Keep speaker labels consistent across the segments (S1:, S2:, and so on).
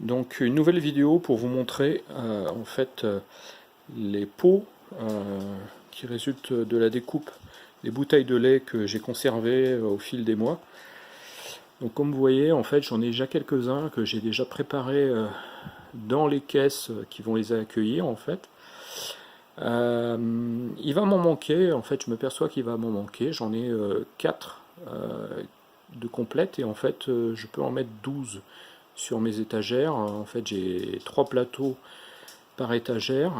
S1: Donc une nouvelle vidéo pour vous montrer en fait les pots qui résultent de la découpe des bouteilles de lait que j'ai conservées au fil des mois. Donc comme vous voyez, en fait j'en ai déjà quelques-uns que j'ai déjà préparés dans les caisses qui vont les accueillir en fait. Il va m'en manquer, en fait je me perçois qu'il va m'en manquer, j'en ai 4 de complètes et en fait je peux en mettre 12 sur mes étagères. En fait j'ai 3 plateaux par étagère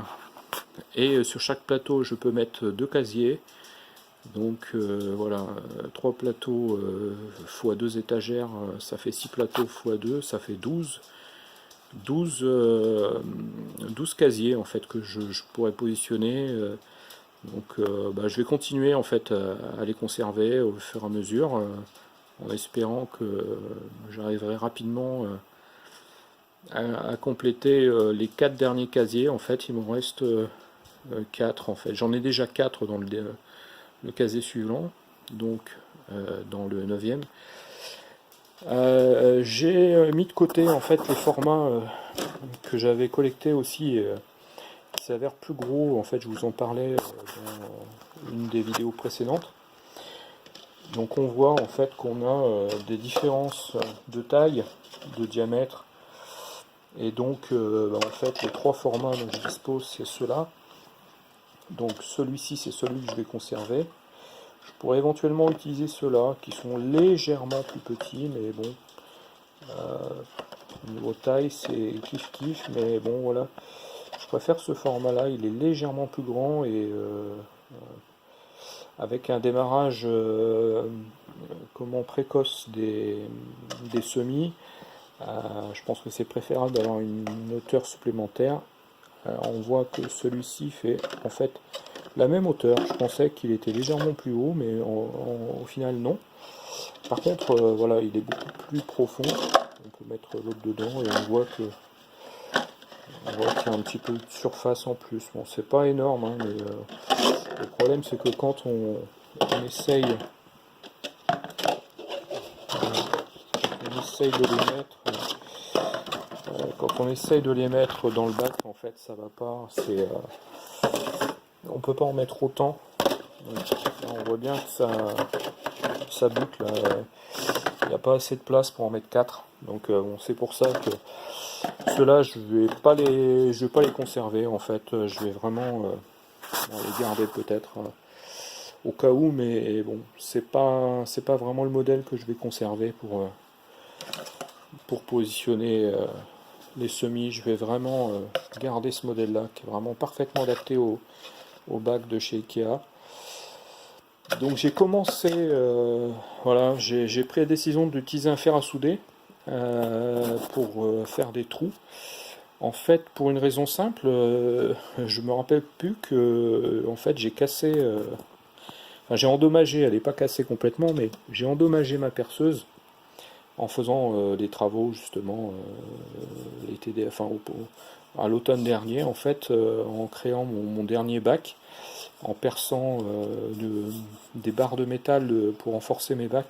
S1: et sur chaque plateau je peux mettre 2 casiers. Donc voilà, 3 plateaux x 2 étagères, ça fait 6 plateaux x 2, ça fait 12 casiers en fait que je pourrais positionner. Je vais continuer en fait à les conserver au fur et à mesure, en espérant que j'arriverai rapidement à compléter les 4 derniers casiers. En fait, il m'en reste 4 en fait. J'en ai déjà 4 dans le casier suivant, donc dans le 9e. J'ai mis de côté en fait les formats que j'avais collectés aussi, qui s'avèrent plus gros. En fait, je vous en parlais dans une des vidéos précédentes. Donc on voit en fait qu'on a des différences de taille, de diamètre, et donc en fait les 3 formats dont je dispose c'est ceux-là. Donc celui-ci c'est celui que je vais conserver. Je pourrais éventuellement utiliser ceux-là qui sont légèrement plus petits, mais bon, niveau taille c'est kiff, mais bon voilà, je préfère ce format-là, il est légèrement plus grand et avec un démarrage précoce des semis. Je pense que c'est préférable d'avoir une hauteur supplémentaire. On voit que celui-ci fait en fait la même hauteur. Je pensais qu'il était légèrement plus haut, mais au final non. Par contre, voilà, il est beaucoup plus profond. On peut mettre l'autre dedans et on voit qu'il y a un petit peu de surface en plus. Bon, c'est pas énorme, hein, mais le problème c'est que quand on essaye de les mettre, quand on essaye de les mettre dans le bac, en fait, ça va pas. On peut pas en mettre autant. Donc, là, on voit bien que ça bute là. Il n'y a pas assez de place pour en mettre 4. Donc bon, c'est pour ça que ceux-là, je vais pas les conserver. En fait, je vais vraiment les garder peut-être au cas où, mais bon, c'est pas vraiment le modèle que je vais conserver pour positionner les semis. Je vais vraiment garder ce modèle-là, qui est vraiment parfaitement adapté au bac de chez Ikea. Donc j'ai commencé, voilà, j'ai pris la décision d'utiliser un fer à souder pour faire des trous. En fait, pour une raison simple, je me rappelle plus que en fait j'ai cassé, enfin, j'ai endommagé, elle n'est pas cassée complètement, mais j'ai endommagé ma perceuse en faisant des travaux justement à l'automne dernier en fait, en créant mon dernier bac, en perçant des barres de métal pour renforcer mes bacs.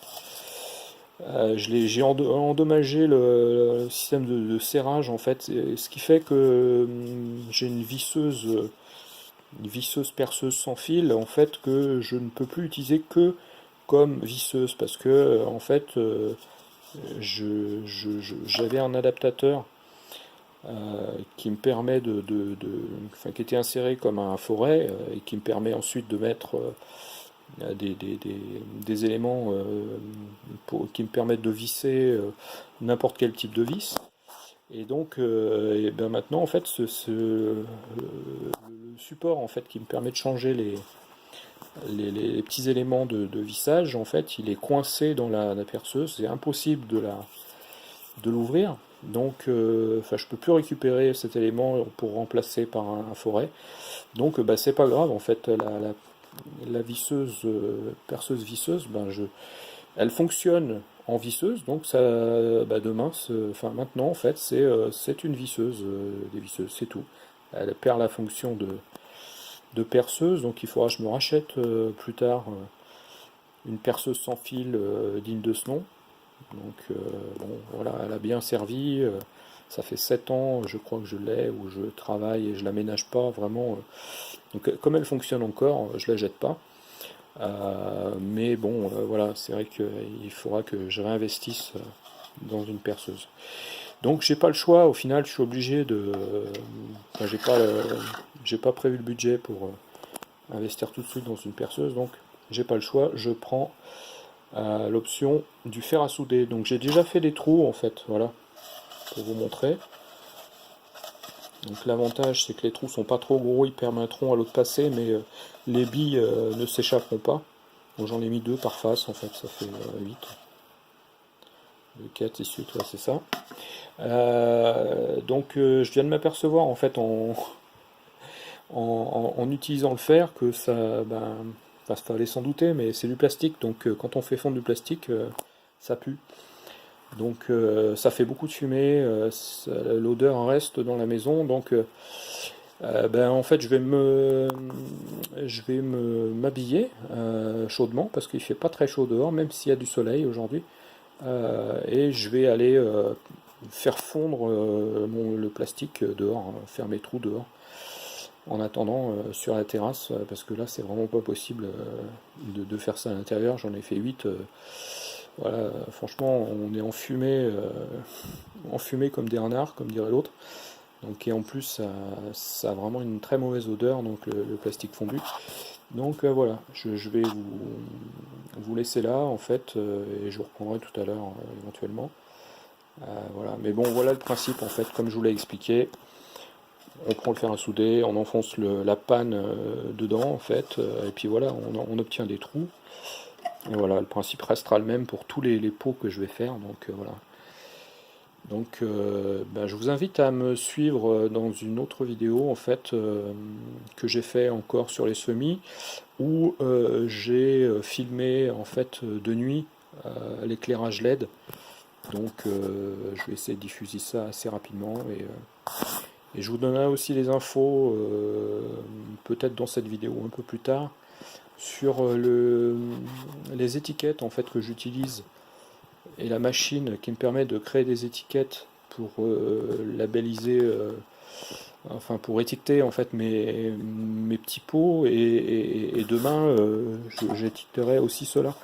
S1: J'ai endommagé le système de serrage en fait, ce qui fait que j'ai une visseuse perceuse sans fil en fait que je ne peux plus utiliser que comme visseuse parce que en fait j'avais un adaptateur qui me permet enfin, qui était inséré comme un forêt et qui me permet ensuite de mettre des éléments qui me permettent de visser n'importe quel type de vis. Et donc, et ben maintenant, en fait, le support en fait qui me permet de changer les petits éléments de vissage, en fait, il est coincé dans la perceuse. C'est impossible de l'ouvrir. Donc, enfin, je peux plus récupérer cet élément pour remplacer par un forêt. Donc, c'est pas grave. En fait, la visseuse, perceuse visseuse, elle fonctionne en visseuse. Donc, ça, demain, enfin maintenant, en fait, c'est une visseuse, des visseuses, c'est tout. Elle perd la fonction de perceuse. Donc, il faudra que je me rachète plus tard une perceuse sans fil digne de ce nom. Donc bon, voilà, elle a bien servi. Ça fait 7 ans, je crois que je l'ai, où je travaille et je la ménage pas vraiment. Donc comme elle fonctionne encore, je la jette pas. Mais bon, voilà, c'est vrai qu'il faudra que je réinvestisse dans une perceuse. Donc j'ai pas le choix, au final je suis obligé de... Enfin, j'ai pas prévu le budget pour investir tout de suite dans une perceuse, donc j'ai pas le choix, je prends l'option du fer à souder. Donc j'ai déjà fait des trous en fait, voilà, pour vous montrer. Donc l'avantage c'est que les trous sont pas trop gros, ils permettront à l'eau de passer, mais les billes ne s'échapperont pas. Donc j'en ai mis 2 par face en fait, ça fait 8. 4, 6, 8, ouais, c'est ça. Donc je viens de m'apercevoir en fait en utilisant le fer que ça, ben, enfin, fallait s'en douter, mais c'est du plastique, donc quand on fait fondre du plastique, ça pue. Donc ça fait beaucoup de fumée, l'odeur reste dans la maison, donc ben, en fait je vais m'habiller chaudement parce qu'il fait pas très chaud dehors, même s'il y a du soleil aujourd'hui, et je vais aller faire fondre le plastique dehors, faire mes trous dehors. En attendant sur la terrasse, parce que là c'est vraiment pas possible de faire ça à l'intérieur, j'en ai fait 8. Voilà, franchement on est enfumé comme des renards, comme dirait l'autre. Donc, et en plus ça a vraiment une très mauvaise odeur, donc le plastique fondu. Donc voilà, je vais vous laisser là en fait, et je vous reprendrai tout à l'heure éventuellement. Voilà, mais bon voilà le principe en fait, comme je vous l'ai expliqué. On prend le fer à souder, on enfonce la panne dedans en fait, et puis voilà, on obtient des trous. Et voilà, le principe restera le même pour tous les pots que je vais faire, donc voilà. Donc ben, je vous invite à me suivre dans une autre vidéo en fait, que j'ai fait encore sur les semis, où j'ai filmé en fait de nuit l'éclairage LED. Donc je vais essayer de diffuser ça assez rapidement, et je vous donnerai aussi les infos, peut-être dans cette vidéo un peu plus tard, sur les étiquettes en fait que j'utilise, et la machine qui me permet de créer des étiquettes pour labelliser, enfin pour étiqueter en fait mes petits pots, et demain j'étiqueterai aussi cela.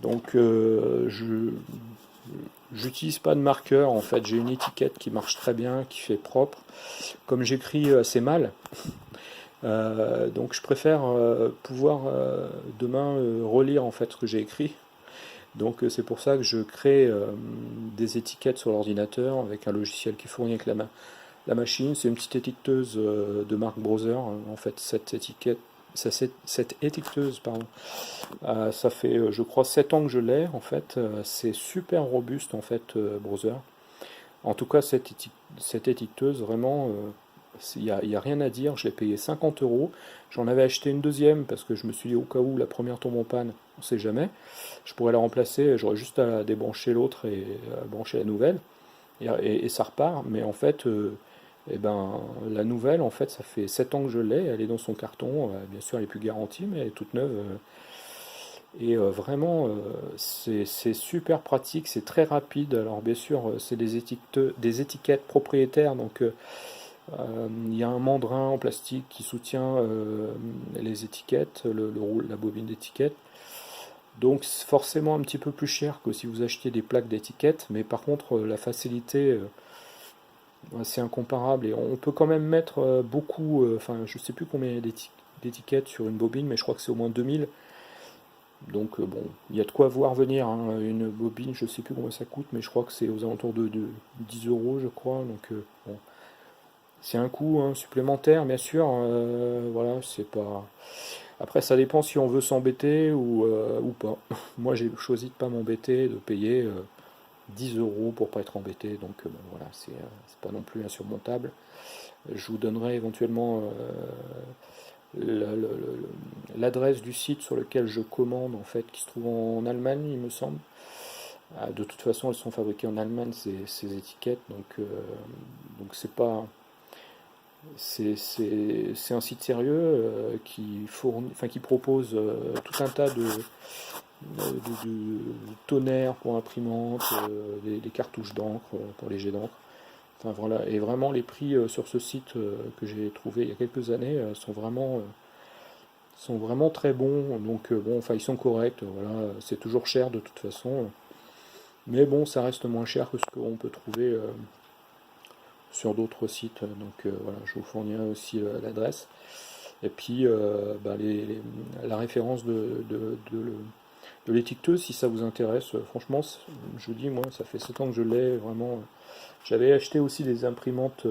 S1: Donc j'utilise pas de marqueur en fait, j'ai une étiquette qui marche très bien, qui fait propre. Comme j'écris assez mal, donc je préfère pouvoir demain relire en fait ce que j'ai écrit. Donc c'est pour ça que je crée des étiquettes sur l'ordinateur avec un logiciel qui fournit avec la machine. C'est une petite étiqueteuse de marque Browser. En fait, cette étiqueteuse, pardon, ça fait je crois 7 ans que je l'ai. En fait, c'est super robuste en fait, Browser. En tout cas, cette étiqueteuse, vraiment, il n'y a rien à dire. Je l'ai payé 50 euros. J'en avais acheté une deuxième parce que je me suis dit au cas où la première tombe en panne, on ne sait jamais. Je pourrais la remplacer, j'aurais juste à débrancher l'autre et à brancher la nouvelle. Et ça repart. Mais en fait, eh ben, la nouvelle, en fait, ça fait 7 ans que je l'ai. Elle est dans son carton. Bien sûr, elle est plus garantie, mais elle est toute neuve. Et vraiment, c'est super pratique, c'est très rapide. Alors bien sûr, c'est des étiquettes propriétaires, donc il y a un mandrin en plastique qui soutient les étiquettes, la bobine d'étiquette. Donc c'est forcément un petit peu plus cher que si vous achetiez des plaques d'étiquettes, mais par contre la facilité, c'est incomparable. Et on peut quand même mettre beaucoup, enfin je sais plus combien il y a d'étiquettes sur une bobine, mais je crois que c'est au moins 2000. Donc bon, il y a de quoi voir venir, hein. Une bobine, je sais plus combien ça coûte, mais je crois que c'est aux alentours de 10 euros, je crois. Donc bon, c'est un coût hein, supplémentaire, bien sûr. Voilà, c'est pas. Après, ça dépend si on veut s'embêter ou pas. Moi, j'ai choisi de pas m'embêter, de payer 10 euros pour pas être embêté. Donc bon, voilà, c'est pas non plus insurmontable. Je vous donnerai éventuellement l'adresse du site sur lequel je commande en fait, qui se trouve en Allemagne, il me semble. De toute façon, elles sont fabriquées en Allemagne ces étiquettes, donc c'est pas, c'est un site sérieux qui propose tout un tas de tonnerres pour imprimante, des cartouches d'encre pour les jets d'encre. Enfin voilà, et vraiment les prix sur ce site que j'ai trouvé il y a quelques années sont vraiment très bons. Donc bon, enfin ils sont corrects, voilà, c'est toujours cher de toute façon. Mais bon, ça reste moins cher que ce qu'on peut trouver sur d'autres sites. Donc voilà, je vous fournirai aussi l'adresse. Et puis bah, la référence de l'étiqueteuse, si ça vous intéresse. Franchement, je vous dis, moi, ça fait 7 ans que je l'ai, vraiment. J'avais acheté aussi des imprimantes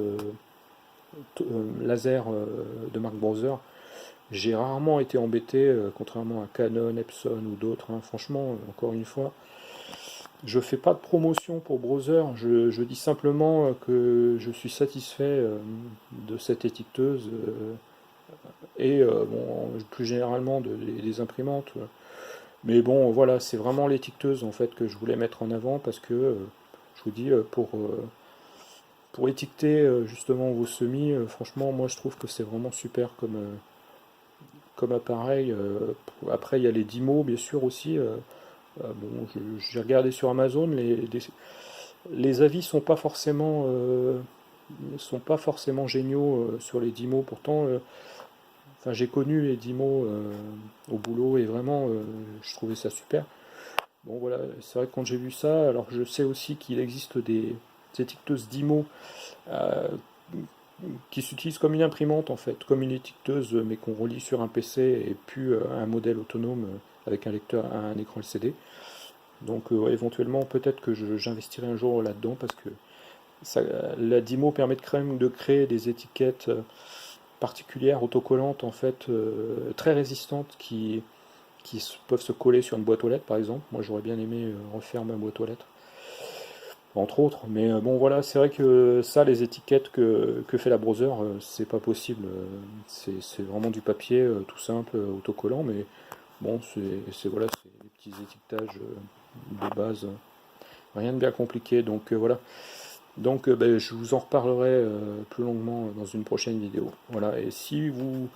S1: laser de marque Brother. J'ai rarement été embêté, contrairement à Canon, Epson ou d'autres, hein. Franchement, encore une fois, je fais pas de promotion pour Brother. Je dis simplement que je suis satisfait de cette étiqueteuse et bon, plus généralement des imprimantes. Mais bon, voilà, c'est vraiment l'étiqueteuse en fait que je voulais mettre en avant parce que je vous dis pour étiqueter justement vos semis, franchement, moi je trouve que c'est vraiment super comme appareil. Après, il y a les Dymo, bien sûr aussi. Bon, j'ai regardé sur Amazon, les avis sont pas forcément géniaux sur les Dymo. Pourtant, enfin, j'ai connu les Dymo au boulot et vraiment, je trouvais ça super. Bon voilà, c'est vrai que quand j'ai vu ça, alors je sais aussi qu'il existe des étiqueteuses Dymo euh, qui s'utilisent comme une imprimante en fait, comme une étiqueteuse mais qu'on relie sur un PC et puis un modèle autonome avec un lecteur, un écran LCD. Donc éventuellement peut-être que j'investirai un jour là-dedans parce que ça, la Dymo permet de créer des étiquettes particulières, autocollantes en fait, très résistantes qui peuvent se coller sur une boîte aux lettres par exemple. Moi j'aurais bien aimé refaire ma boîte aux lettres entre autres. Mais bon, voilà, c'est vrai que ça, les étiquettes que fait la Brother, c'est pas possible. C'est vraiment du papier tout simple, autocollant, mais bon, voilà, c'est des petits étiquetages de base, rien de bien compliqué. Donc voilà. Donc ben, je vous en reparlerai plus longuement dans une prochaine vidéo. Voilà, et si vous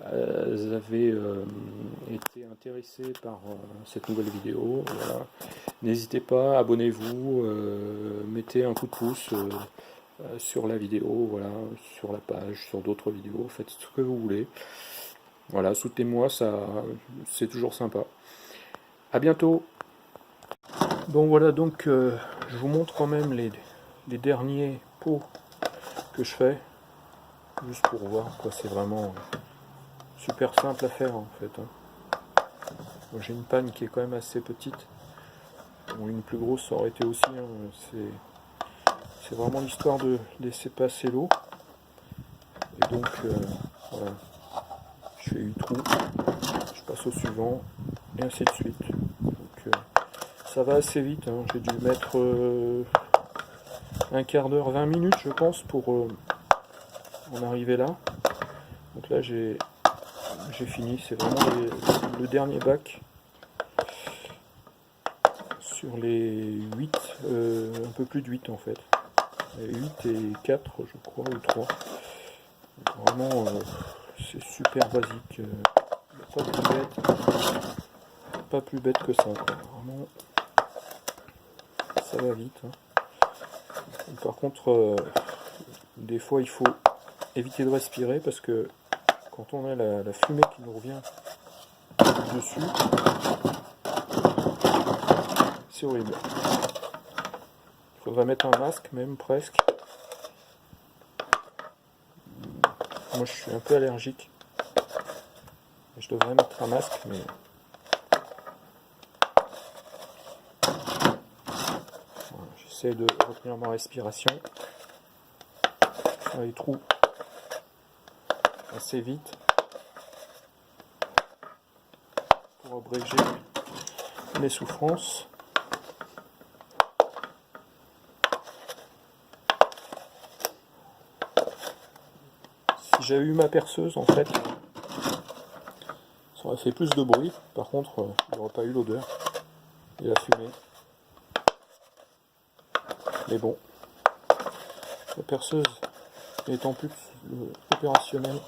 S1: avez été intéressé par cette nouvelle vidéo, voilà, n'hésitez pas, abonnez-vous, mettez un coup de pouce sur la vidéo, voilà, sur la page, sur d'autres vidéos, faites ce que vous voulez. Voilà, soutenez-moi, ça, c'est toujours sympa. À bientôt. Bon voilà, donc je vous montre quand même les derniers pots que je fais, juste pour voir quoi. C'est vraiment super simple à faire en fait, hein. J'ai une panne qui est quand même assez petite. Bon, une plus grosse ça aurait été aussi, hein. C'est vraiment l'histoire de laisser passer l'eau. Et donc voilà, je fais 8 trous, je passe au suivant, et ainsi de suite. Donc ça va assez vite, hein. J'ai dû mettre un quart d'heure, 20 minutes je pense pour en arriver là. Donc là j'ai fini, c'est vraiment le dernier bac sur les 8, un peu plus de 8 en fait. 8 et 4 je crois, ou 3. Vraiment c'est super basique, pas plus bête que ça, quoi. Vraiment ça va vite, hein. Par contre des fois il faut éviter de respirer parce que quand on a la fumée qui nous revient dessus, c'est horrible. Il faudrait mettre un masque même presque. Moi je suis un peu allergique. Je devrais mettre un masque, mais voilà, j'essaie de retenir ma respiration. Faire les trous assez vite pour abréger mes souffrances. Si j'avais eu ma perceuse en fait, ça aurait fait plus de bruit. Par contre, il n'y aurait pas eu l'odeur et la fumée. Mais bon, la perceuse étant plus opérationnelle,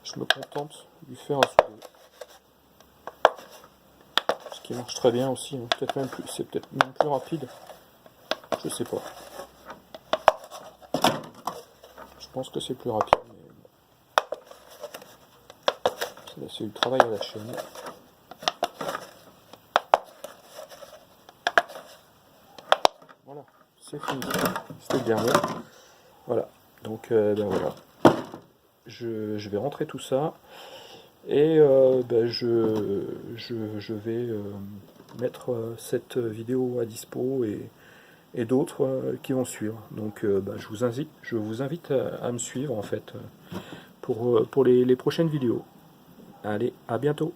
S1: je me contente de lui faire un soulevé. Ce qui marche très bien aussi, hein. Peut-être même plus, c'est peut-être même plus rapide. Je sais pas. pense que c'est plus rapide. Mais c'est du travail à la chaîne. Voilà, c'est fini. C'était le dernier. Voilà. Donc ben voilà. Je vais rentrer tout ça. Et ben je vais mettre cette vidéo à dispo et d'autres qui vont suivre. Donc ben, je vous invite à me suivre en fait pour les prochaines vidéos. Allez, à bientôt.